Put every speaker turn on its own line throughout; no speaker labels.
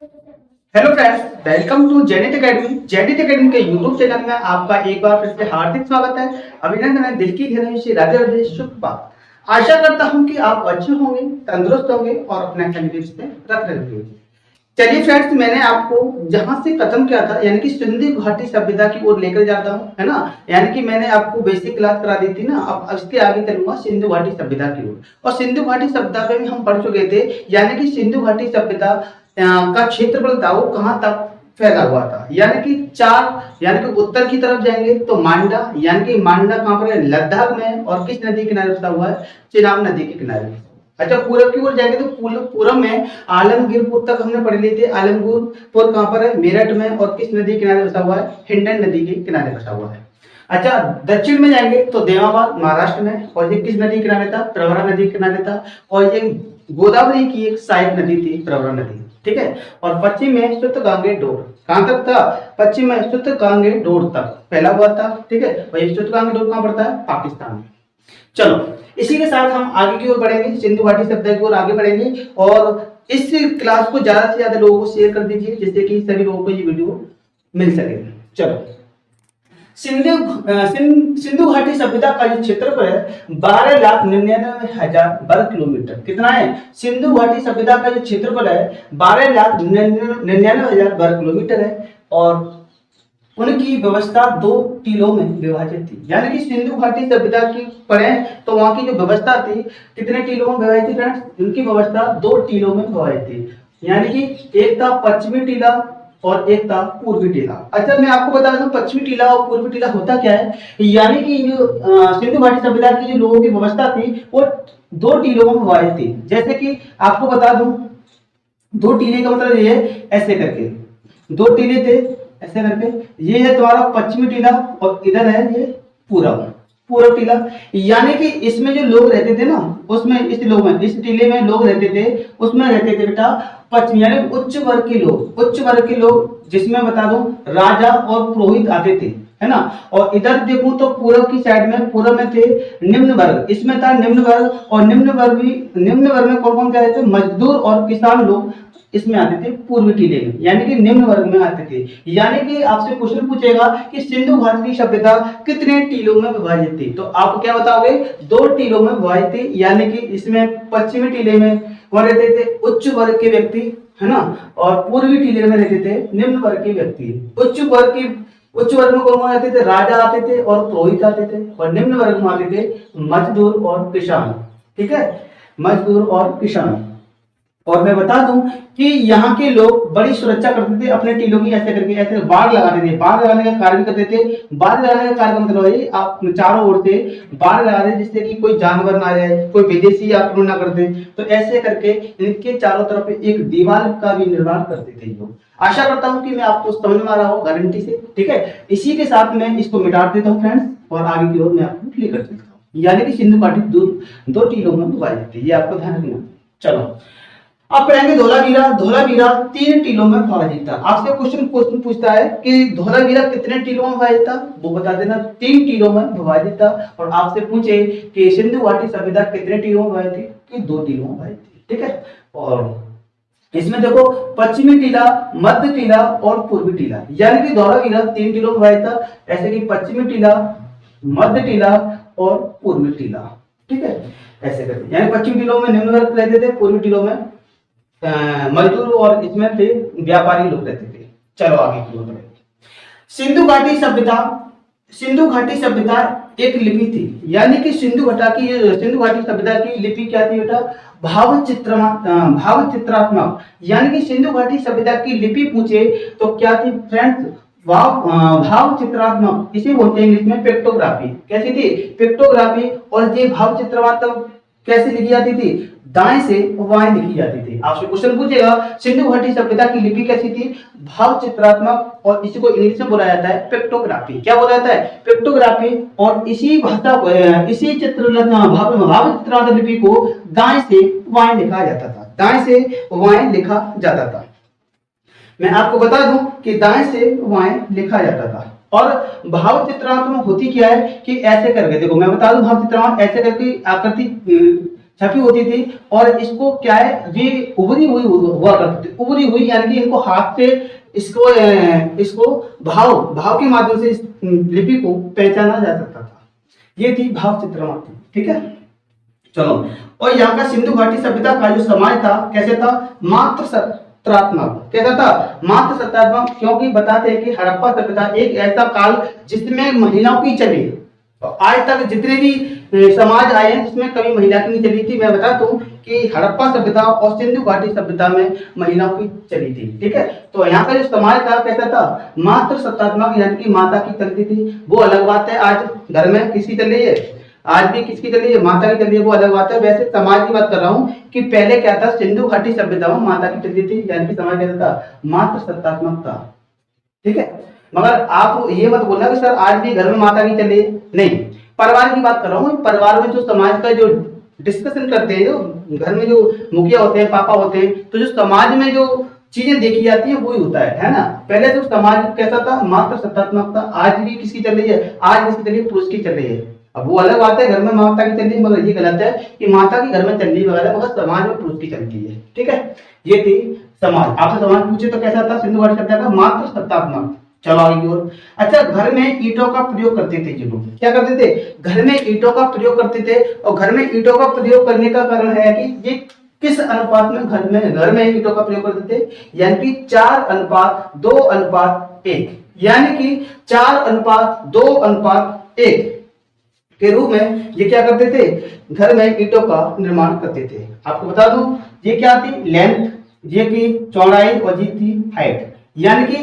Hello friends, welcome to Zenith academy. Zenith academy के YouTube channel में आपका एक बार फिर से हार्दिक स्वागत है। अभिनंदन है दिल की गहराइयों से, राधे राधे, शुभ बात। आशा करता हूं कि आप अच्छे होंगे, तंदुरुस्त होंगे और अपने तंदुरुस्त से रख रहे होंगे। चलिए फ्रेंड्स, मैंने आपको जहां से खत्म किया था यानी कि सिंधु घाटी सभ्यता की ओर लेकर जाता हूं, है ना। यानी कि मैंने आपको बेसिक क्लास करा दी थी ना, अब इसके आगे चलूंगा सिंधु घाटी सभ्यता की ओर। और सिंधु घाटी सभ्यता पे भी हम पढ़ चुके थे, यानी कि सिंधु घाटी सभ्यता का क्षेत्रफल था वो कहां तक फैला हुआ था। यानी कि चार, यानी कि उत्तर की तरफ जाएंगे तो मांडा, यानी कि मांडा कहां पर है, लद्दाख में। और किस नदी के किनारे बसा हुआ है, चिनाब नदी के किनारे। अच्छा, पूरब की ओर जाएंगे तो पूरब में आलमगीरपुर तक हमने पढ़ लिए थे। आलमगीरपुर कहां पर है, मेरठ में। और किस नदी के किनारे बसा हुआ है, हिंडन नदी के किनारे बसा हुआ है। अच्छा, दक्षिण में जाएंगे तो देवाबाद महाराष्ट्र में। और ये किस नदी के किनारे था, प्रवरा नदी के किनारे था। और ये गोदावरी की एक सहायक नदी थी, प्रवरा नदी। ठीक है। और पश्चिम में सुत गांगे डोर, कहां तक था, पश्चिम में सुत गांगे डोर तक फैला हुआ था। ठीक है। और ये सुत गांगे डोर कहां पड़ता है, पाकिस्तान में। चलो, इसी के साथ हम आगे की ओर बढ़ेंगे, सिंधु घाटी सभ्यता की ओर आगे बढ़ेंगे। और इस क्लास को ज्यादा से ज्यादा लोगों को शेयर कर दीजिए, जिससे कि सभी लोगों को ये वीडियो मिल सके। चलो, सिंधु घाटी सभ्यता का जो क्षेत्रफल है 12,99,000 वर्ग किलोमीटर। कितना है, सिंधु घाटी सभ्यता का जो क्षेत्रफल है 12,99,000 वर्ग किलोमीटर है। और उनकी व्यवस्था दो टीलों में विभाजित थी। यानी कि सिंधु घाटी सभ्यता की पढ़े तो वहां की जो व्यवस्था थी कितने टीलों में विभाजित थी फ्रेंड्स, उनकी व्यवस्था दो टीलों में विभाजित थी। यानी कि एक था पश्चिमी टीला और एक था पूर्वी टीला। अच्छा, मैं आपको बता दूं पश्चिमी टीला और पूर्वी टीला होता क्या है। यानी कि जो सिंधु घाटी सभ्यता की जो लोगों की व्यवस्था थी वो दो टीलों में विभाजित थी। जैसे कि आपको बता दूं, दो टीले का मतलब ये है, ऐसे करके दो टीले थे, ऐसे करके। ये है तुम्हारा पश्चिमी टीला और इधर है ये पूरब पूरब टीला। यानी कि इसमें जो लोग रहते थे ना, उसमें इस टीले में लोग रहते थे, उसमें रहते थे बेटा पश्चिमी, यानी उच्च वर्ग के लोग, जिसमें बता दूं राजा और पुरोहित आते थे, है ना। और इधर देखूं तो पूरब की साइड में, पूरब में थे निम्न वर्ग, इसमें था निम्न वर्ग। और निम्न वर्ग में कौन कौन से आते थे, मजदूर और किसान लोग इसमें आते थे पूर्वी टीले में, यानी कि निम्न वर्ग में आते थे। यानी कि आपसे क्वेश्चन पूछेगा कि सिंधु घाटी की सभ्यता कितने टीलों में विभाजित थी, तो आप क्या बताओगे, दो टीलों में विभाजित थी। यानी कि इसमें पश्चिमी टीले में कौन रहते थे, उच्च वर्ग के व्यक्ति, है ना। और पूर्वी टीले में रहते थे निम्न वर्ग के व्यक्ति। उच्च वर्ग में कौन कौन आते थे, राजा आते थे और पुरोहित आते थे। और निम्न वर्ग में आते थे मजदूर और किसान। ठीक है, मजदूर और किसान। और मैं बता दूं कि यहाँ के लोग बड़ी सुरक्षा करते थे अपने टीलों की, ऐसे करके ऐसे बाढ़ लगाते थे। बाढ़ लगाने का कार्य भी करते थे। बाढ़ लगाने का कार्य का मतलब है आप चारों ओर से बाढ़ लगा रहे, जिससे कि कोई जानवर ना आए, कोई विदेशी आक्रमण ना कर दे। तो ऐसे करके इनके चारों तरफ एक दीवार का भी निर्माण करते थे लोग। आशा करता हूँ कि मैं आपको समझ में आ रहा हूँ गारंटी से। ठीक है, इसी के साथ मैं इसको मिटा देता हूँ फ्रेंड्स, और आगे की ओर मैं आपको क्लियर कर देता हूँ। यानी कि सिंधु घाटी दो टीलों में विभाजित थी, ये आपको ध्यान रखना। चलो, अब पढ़ेंगे धोलावीरा। धोलावीरा तीन टीलों में विभाजित था। आपसे क्वेश्चन पूछता है कि धोलावीरा कितने टीलों में विभाजित था, वो बता देना, तीन टीलों में विभाजित था। और आपसे पूछे कि सिंधु घाटी सभ्यता कितने टीलों में विभाजित थी, कि दो टीलों में विभाजित थी। ठीक है। और इसमें देखो पश्चिमी टीला, मध्य टीला और पूर्वी टीला। यानी कि धोलावीरा तीन टीलों में विभाजित था, ऐसे कि पश्चिमी टीला, मध्य टीला और पूर्वी टीला। ठीक है, ऐसे करके। यानी पश्चिमी टीलों में निम्न वर्ग रहते थे, पूर्वी टीलों में मजदूर और इसमें थे व्यापारी लोग रहते थे। चलो आगे की ओर बढ़ेंगे। सिंधु घाटी सभ्यता, सिंधु घाटी सभ्यता एक लिपि थी। यानी कि सिंधु घाटी सभ्यता की लिपि क्या थी बेटा, भाव चित्रात्मक। यानी कि सिंधु घाटी सभ्यता की लिपि पूछे तो क्या थी फ्रेंड्स, भाव चित्रात्मक। इसे बोलते हैं इंग्लिश में पेक्टोग्राफी। कैसी थी, पेक्टोग्राफी। और ये भाव चित्रात्मक कैसे लिखी जाती थी, दाएं से बाएं लिखी जाती थी। आपसे क्वेश्चन पूछेगा सिंधु घाटी सभ्यता की लिपि कैसी थी, भाव चित्रात्मक। और इसी को इंग्लिश में बोला जाता है पेक्टोग्राफी। क्या बोला जाता है, पेक्टोग्राफी। और इसी भाषा को, इसी भाव चित्रात्मक लिपि को दाएं से बाएं लिखा जाता था, दाएं से बाएं लिखा जाता था। मैं आपको बता दूं कि दाएं से बाएं लिखा जाता था। और भाव चित्रात्मक होती क्या है कि ऐसे करके, देखो मैं बता दूं, भाव चित्रात्मक ऐसे करके आकृति छपी होती थी। और इसको क्या है, ये उभरी हुई हुआ करती थी, उभरी हुई यानी कि इनको हाथ से इसको भाव भाव के माध्यम से इस लिपि को पहचाना जा सकता था। ये थी भाव चित्रमा थी, ठीक है। चलो, और यहाँ का सिंधु घाटी सभ्यता का जो समाज था कैसे था, मात्र सत्रात्मक। कैसा था, मात्र सत्रात्मक, क्योंकि बताते हैं कि हड़प्पा सभ्यता एक ऐसा काल जिसमें महिलाओं की चली, आज तक जितने भी समाज आए हैं जिसमें कभी महिला की नहीं चली थी। मैं बताता हूँ कि हड़प्पा सभ्यता और सिंधु घाटी सभ्यता में महिलाओं की चली थी, ठीक है। तो यहाँ का जो समाज था कैसा था, मात्र सत्तात्मक, यानी कि माता की चलती थी। वो अलग बात है, आज घर में किसकी चल रही है, आज भी किसकी चल रही है, माता की चल रही है, वो अलग बात है। वैसे समाज की बात कर रहा हूँ कि पहले क्या था, सिंधु घाटी सभ्यता में माता की चलती थी, यानी कि समाज कैसा था, मात्र सत्तात्मक था, ठीक है। मगर आप ये मत बोलना कि सर आज भी घर में माता की चली, नहीं, परिवार की बात कर रहा हूँ। परिवार में जो समाज का जो डिस्कशन करते हैं, जो घर में जो मुखिया होते हैं, पापा होते हैं, तो जो समाज में जो चीजें देखी जाती है वही होता है ना। पहले जो समाज कैसा था, मात्र सत्तात्मक था। आज भी किसकी चल रही है, आज किसकी चल रही है, पुरुष की चल रही है। अब वो अलग बात है घर में माता की चल रही है, मगर ये गलत है कि माता की घर में चल रही है वगैरह, मगर समाज में पुरुष की चलती है, ठीक है। ये थी समाज। आपसे समाज पूछे तो कैसा था, सिंधु घाटी सभ्यता का मात्र सत्तात्मक। चलो आगे की ओर। अच्छा, घर में ईंटों का प्रयोग करते थे जो लोग, क्या करते थे, घर में ईंटों का प्रयोग करते थे। और घर में ईंटों का प्रयोग करने का कारण है कि ये किस अनुपात में घर में ईंटों का प्रयोग करते थे, यानी कि 4:2:1, यानी कि 4:2:1 के रूप में ये क्या करते थे, घर में ईंटों का निर्माण करते थे। आपको बता दूं, ये क्या थी, लेंथ, ये की चौड़ाई और ये थी हाइट, यानी कि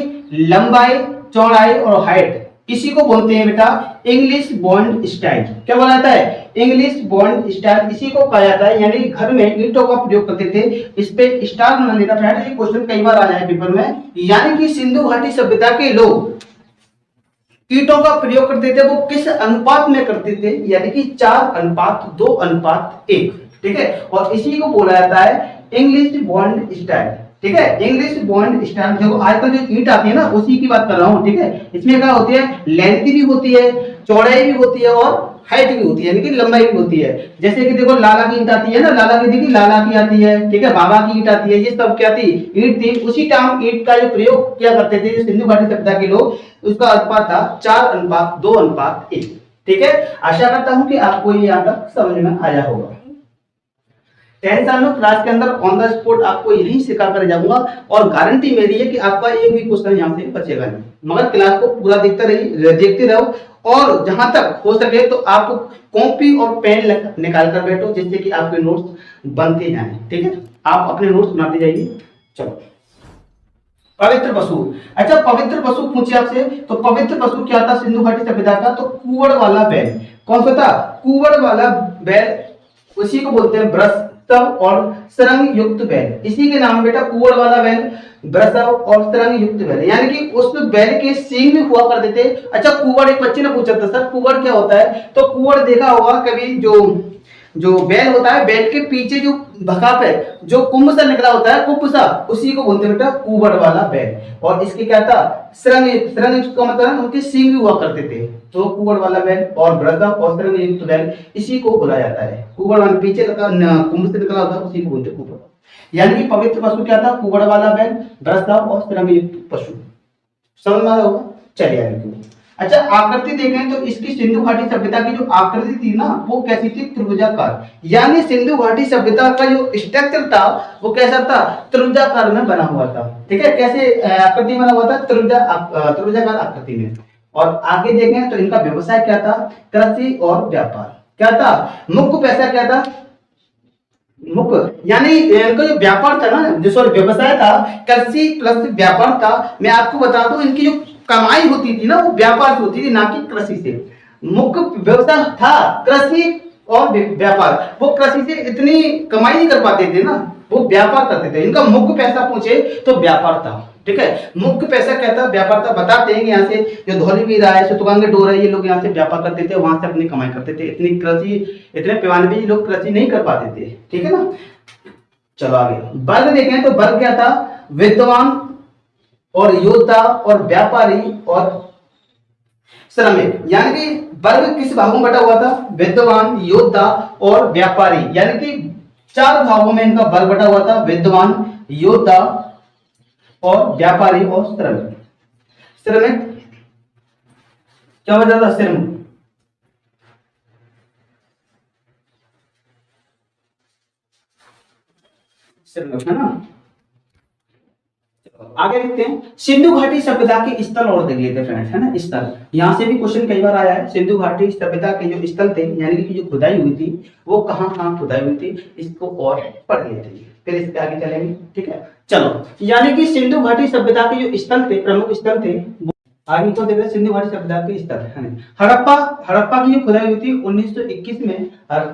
लंबाई, चौड़ाई और हाइट, इसी को बोलते हैं बेटा इंग्लिश बॉन्ड स्टाइल। क्या बोला जाता है, इंग्लिश बॉन्ड स्टाइल, इसी को कहा जाता है। यानी घर में ईंटों का प्रयोग करते थे। इस पे स्टार बना लेना फ्रेंड, ये क्वेश्चन कई बार आया है पेपर में। यानी कि सिंधु घाटी सभ्यता के लोग ईंटों का प्रयोग करते थे, वो किस अनुपात में करते थे, यानी कि 4:2:1, ठीक है। और इसी को बोला जाता है इंग्लिश बॉन्ड स्टाइल, ठीक है। इंग्लिश बॉन्ड स्टाइल, जो आजकल जो ईंट आती है ना उसी की बात कर रहा हूँ, ठीक है। इसमें क्या होती है, लेंथ भी होती है, चौड़ाई भी होती है और हाइट भी होती है, यानी कि लंबाई भी होती है। जैसे कि देखो लाला की ईंट आती है ना, लाला की देखी, लाला की आती है, ठीक है, बाबा की ईंट आती है, ये सब क्या थी, ईंट थी। उसी टाइम ईंट का जो प्रयोग क्या करते थे जो सिंधु घाटी सभ्यता के लोग, उसका अनुपात था 4:2:1, ठीक है। आशा करता हूं कि आपको ये यहाँ तक समझ में आया होगा। टेंशन में क्लास के अंदर ऑन द स्पॉट आपको यही सिखा कर जाऊंगा, और गारंटी मेरी है कि आपका एक भी क्वेश्चन यहाँ से बचेगा नहीं। मगर क्लास को पूरा देखते रहो, और जहां तक हो सके तो आप कॉपी और पेन निकाल कर बैठो, जिससे कि आपके नोट्स बनते जाएं, ठीक है। आप अपने नोट्स बनाते जाइए। चलो, पवित्र पशु। अच्छा, पवित्र पशु पूछे आपसे, तो पवित्र पशु क्या था सिंधु घाटी सभ्यता का, तो कुवड़ वाला बैल। कौन सा था, कुवड़ वाला बैल, उसी को बोलते हैं ब्रसव और सरंग युक्त बैल। इसी के नाम बेटा कुवड़ वाला बैल, ब्रसव और सरंग युक्त बैल, यानी कि उस बैल के सींग भी हुआ करते थे। अच्छा, कुवड़, एक बच्चे ने पूछा था सर कुवड़ क्या होता है, तो कुवड़ देखा होगा कभी, जो बैल होता है, बैल के पीछे जो भकाप है, जो कुंभ सा निकला होता है, कुंभ सा, उसी को बोलते हैं बेटा कुवड़ वाला बैल। और इसके क्या था, सरंग का मतलब उनके सींग भी हुआ करते थे। तो कुवड़ वाला बैल और ब्रसव और सरंग युक्त बैल, इसी को बोला जाता है। कुवड़ वाला पीछे कुंभ से निकला होता है, उसी को बोलते हैं कुवड़। यानी कि पवित्र पशु क्या था, कुवड़ वाला बैल, ब्रसव और सरंग युक्त पशु। समझ में आ रहा होगा। चलिए आगे। अच्छा, आकृति देखें तो इसकी सिंधु घाटी सभ्यता की जो आकृति थी ना, वो कैसी थी, त्रिभुजाकार। यानी सिंधु घाटी सभ्यता का जो स्ट्रक्चर था वो कैसा था, त्रिभुजाकार में बना हुआ था, ठीक है। कैसे आकृति बना हुआ था, त्रिभुजाकार आकृति में। और आगे देखें तो इनका व्यवसाय क्या था, कृषि और व्यापार। क्या था, मुख्य पैसा क्या था, मुख्य यानी इनका जो व्यापार था ना, जो सॉरी व्यवसाय था, कृषि प्लस व्यापार था। मैं आपको बता दूं इनकी जो कमाई होती थी ना, वो व्यापार से होती थी, ना कि कृषि से। मुख्य व्यवसाय था कृषि और व्यापार। वो कृषि से इतनी कमाई नहीं कर पाते थे ना, वो व्यापार करते थे। इनका मुख्य पैसा पूछे तो व्यापार था, ठीक है। मुख्य पैसा क्या था, व्यापार था। बताते हैं यहाँ से जो धौलीवीर है, सुतुगांगे डोर है, ये लोग यहाँ से व्यापार करते थे, वहां से अपनी कमाई करते थे। इतनी कृषि, इतने पैमाने पे लोग कृषि नहीं कर पाते थे, ठीक है ना। चलो आगे वर्ग देखें तो वर्ग क्या था, विद्वान और योद्धा और व्यापारी और श्रमिक। यानी कि वर्ग किस भागों में बटा हुआ था? विद्वान, योद्धा और व्यापारी, यानी कि 4 भागों में इनका वर्ग बटा हुआ था, विद्वान, योद्धा और व्यापारी और श्रमिक। श्रमिक क्या वजह था? श्रमिक है ना। आगे देखते हैं, सिंधु घाटी सभ्यता के स्थल और देख लेते हैं फ्रेंड्स, है ना। स्थल, यहाँ से भी क्वेश्चन कई बार आया है। सिंधु घाटी सभ्यता के जो स्थल थे, यानी कि जो खुदाई हुई थी, वो कहाँ कहाँ खुदाई हुई थी, इसको और पढ़ लेते हैं, फिर इसके आगे चलेंगे। ठीक है, चलो। यानी कि सिंधु घाटी सभ्यता के जो स्थल थे, प्रमुख स्थल थे, आगे तो देखते हैं सिंधु घाटी सभ्यता के स्थल है। हड़प्पा, हड़प्पा की जो खुदाई हुई थी 1921 में,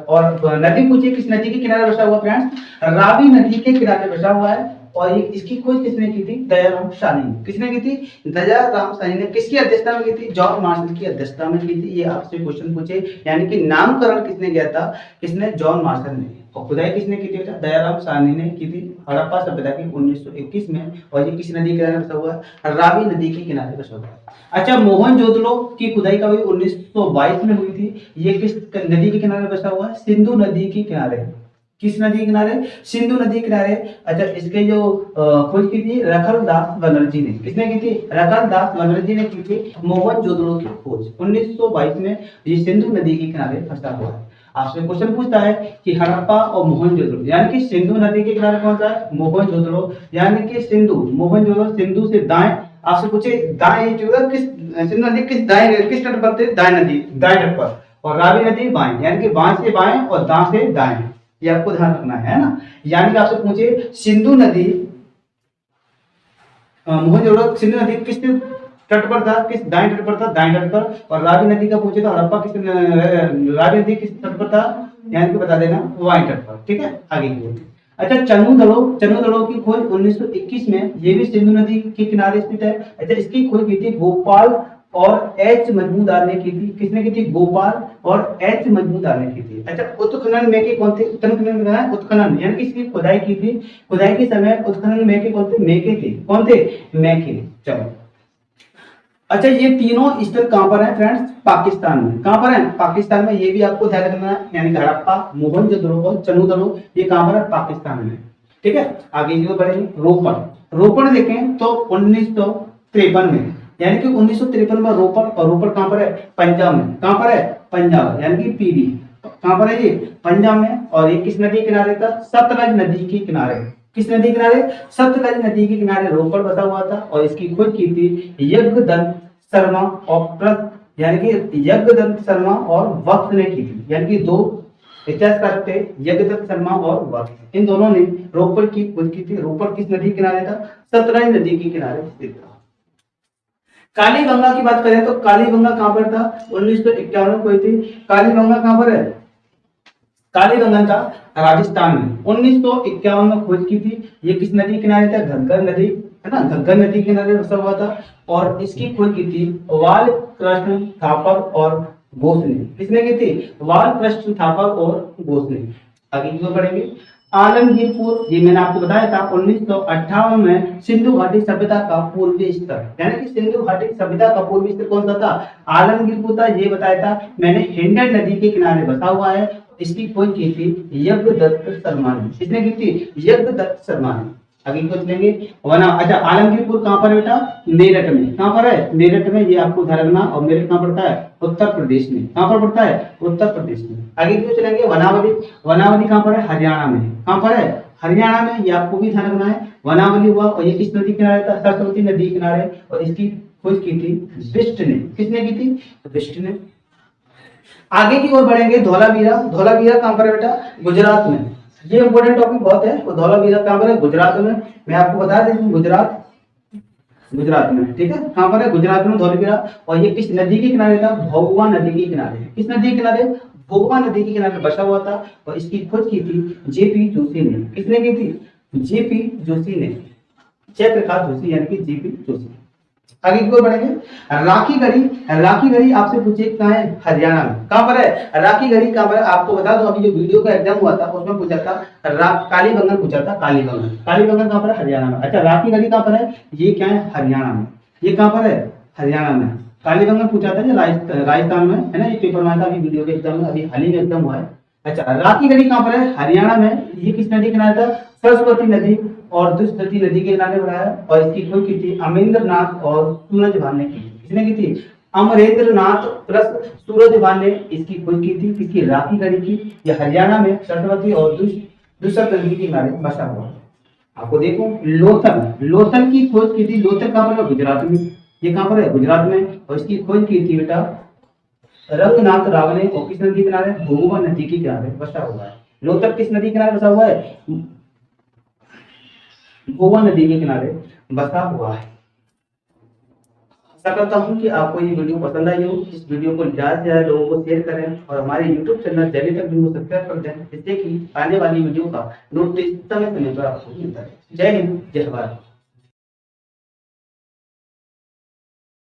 और नदी पूछिए किस नदी के किनारे बसा हुआ फ्रेंड्स? रावी नदी के किनारे बसा हुआ है। और ये इसकी खोज किसने की थी? दयाराम साहनी ने। किसने की थी? दयाराम साहनी ने। किसकी अध्यक्षता में की थी? जॉन मार्शल की अध्यक्षता में की थी। ये आपसे क्वेश्चन पूछे, यानी कि नामकरण किसने किया था? किसने? जॉन मार्शल ने। और खुदाई किसने की थी? दयाराम साहनी ने की थी हड़प्पा सभ्यता की 1921 में। और ये किस नदी के किनारे बसा हुआ है? रावी नदी के किनारे बसा हुआ है। अच्छा, मोहनजोदड़ो की खुदाई कभी 1922 में हुई थी। ये किस नदी के किनारे बसा हुआ है? सिंधु नदी के किनारे। किस नदी के किनारे? सिंधु नदी के किनारे। अच्छा, इसके जो खोज की थी रखलदास बनर्जी ने। किसने की थी? रखलदास बनर्जी ने की थी मोहनजोदड़ो की खोज 1922 में। ये सिंधु नदी के किनारे बसा हुआ है। आपसे क्वेश्चन पूछता है कि हड़प्पा और मोहनजोदड़ो, यानी कि सिंधु नदी के किनारे कौन सा है? मोहनजोदड़ो, यानी कि सिंधु, मोहनजोदड़ो सिंधु से दाएं। आपसे पूछे दाएं किस सिंधु नदी किस दाएं किस तट पर थे? दाएं नदी, दाएं तट पर। और रावी नदी बाएं, यानी कि बाएं से बाएं और दां से दाएं। ये आपको ध्यान रखना है ना। यानी कि आपसे पूछे सिंधु नदी, मोहनजोदड़ो सिंधु नदी किस तट पर था? किस दाएं तट पर था? दाएं तट पर। और रावी नदी का पूछे तो हड़प्पा किस रावी नदी किस तट पर था? यानी कि बता देना बाएं तट पर। ठीक है, आगे की ओर। अच्छा, चन्नू दड़ो की खोज 1921 में, ये भी सिंधु नदी के किनारे स्थित है। अच्छा, इसकी खोज की थी गोपाल और एच मजमूदार ने की थी। किसने की थी? गोपाल और एच मजमूदार ने की थी। अच्छा, उत्खनन में के कौन थे? उत्खनन में है उत्खनन, यानी कि इसकी खुदाई की थी। खुदाई के समय उत्खनन में के कौन थे? मेके थे। कौन थे? मेके। चलो, अच्छा, ये तीनों स्थल कहां पर है फ्रेंड्स? पाकिस्तान में। कहां पर है? पाकिस्तान में। ये भी आपको ध्यान रखना है, यानी कि हड़प्पा, मोहनजोदड़ो और चन्नू ये कहां पर है? पाकिस्तान में। ठीक है, आगे जो बढ़ेंगे, रोपड़। रोपड़ देखें तो 1953 में, यानी कि 1953 में रोपड़। और रोपड़ कहां पर है? पंजाब में। कहां पर है? पंजाब, यानी कि पीबी। कहां पर है ये? पंजाब में। और ये किस नदी के किनारे था? सतलज नदी के किनारे। किस नदी के किनारे? सतलज नदी के किनारे रोपड़ बसा हुआ था। और इसकी खोज की थी यज्ञदत्त शर्मा और यानी कि यज्ञदत्त शर्मा और वक्त ने की थी। यानी कि दो इतिहासकार थे, यज्ञदत्त शर्मा और वक्त, इन दोनों ने रोपड़ की खोज की थी। रोपड़ किस नदी के किनारे था? सतलज नदी के किनारे स्थित था। कालीगंगा की बात करें तो कालीगंगा कहां पर था? 1951 में हुई थी। कालीगंगा कहां पर है? कालीगंगा का राजस्थान में 1951 में खोज की थी। ये किस नदी के किनारे था? घग्गर नदी, है ना, घग्गर नदी के किनारे बसा हुआ था। और इसकी खोज की थी वाल कृष्ण थापर और घोष ने। किसने की थी? वाल कृष्ण थापर और घोष ने। आगे की ओर बढ़ेंगे, आलमगीरपुर, ये मैंने आपको बताया था 1958 में सिंधु घाटी सभ्यता का पूर्वी स्तर, यानी कि सिंधु घाटी सभ्यता का पूर्वी स्तर कौन सा था? आलमगीरपुर था। ये बताया था मैंने, हिंडन नदी के किनारे बसा हुआ है। इसकी खोज की थी यज्ञदत्त शर्मा ने। किसने की थी? यज्ञदत्त शर्मा ने। आगे को चलेंगे, वना। अच्छा, आलमगीरपुर कहां पर बेटा? मेरठ में। कहां पर है? मेरठ में। ये आपको ध्यान रखना। और मेरठ कहां पड़ता है? उत्तर प्रदेश में। कहां पर पड़ता है? उत्तर प्रदेश में। आगे क्यों चलेंगे, वनावली। वनावली कहां पर है? हरियाणा में। कहां पर है? हरियाणा में। ये आपको भी ध्यान रखना है। वनावली हुआ। और ये किस नदी किनारे था? सरस्वती नदी किनारे। और इसकी खोज की थी बिष्ट ने। किसने की थी? बिष्ट ने। आगे की ओर बढ़ेंगे, धौलावीरा। धौलावीरा कहां पर है बेटा? गुजरात में। ये इंपॉर्टेंट टॉपिक बहुत है। वो धौलावीरा कहां पर है? गुजरात में। मैं आपको बता दें, गुजरात, गुजरात में। ठीक है, कहां पर है? गुजरात में धौलावीरा। और ये किस नदी के किनारे था? भोगवा नदी के किनारे। किस नदी के किनारे? भोगवा नदी के किनारे बसा हुआ था। और इसकी खोज की थी जेपी जोशी ने। किसने की थी? जेपी जोशी ने, जयप्रकाश जोशी, यानी कि जेपी जोशी। आगे की ओर बढ़ेंगे, राखी गढ़ी। राखी गढ़ी आपसे पूछे कहां है? हरियाणा में। कहां पर है? राखी गढ़ी कहां पर है? आपको बता दो, अभी जो वीडियो का एग्जाम हुआ था उसमें पूछा था, कालीबंगन पूछा था। कालीबंगन, कालीबंगन कहां पर है? हरियाणा में। अच्छा, राखी गढ़ी कहां पर है? ये क्या है? हरियाणा में। ये कहां पर है? हरियाणा में। कालीगंगा में पूछा था, राजस्थान में है ना, ये पेपर में आया था अभी वीडियो के एग्जाम में, अभी हाल ही में एग्जाम हुआ है। अच्छा, राकी गढ़ी कहाँ पर है? हरियाणा में। ये किस नदी के किनारे था? सरस्वती नदी और दुष्टती नदी के किनारे बनाया है। और इसकी खोज की थी अमरेंद्र नाथ और सूरज भान ने की। किसने की थी? अमरेंद्र नाथ प्लस सूरज भान ने इसकी खोज की थी। किसकी? राकी गढ़ी की। ये हरियाणा में सरस्वती और दुष्ट नदी के किनारे बसा हुआ है। आपको देखो, लोथल, लोथल की खोज की थी। लोथल कहाँ पर है? गुजरात में। ये कहाँ पर है? गुजरात में। और इसकी खोज की थी बेटा रंगनाथ राव ने। और किस नदी किनारे? भोगवा नदी के किनारे बसा हुआ है। लोथल किस नदी किनारे बसा हुआ है? भोगवा नदी के किनारे बसा हुआ है। आशा करता हूँ कि आपको ये वीडियो पसंद आई हो। इस वीडियो को ज्यादा से ज्यादा लोगों को शेयर करें और हमारे YouTube चैनल जल्दी तक भी सब्सक्राइब कर दें, जिससे कि आने वाली वीडियो का नोटिस समय समय पर आपको मिलता है। जय हिंद, जय भारत।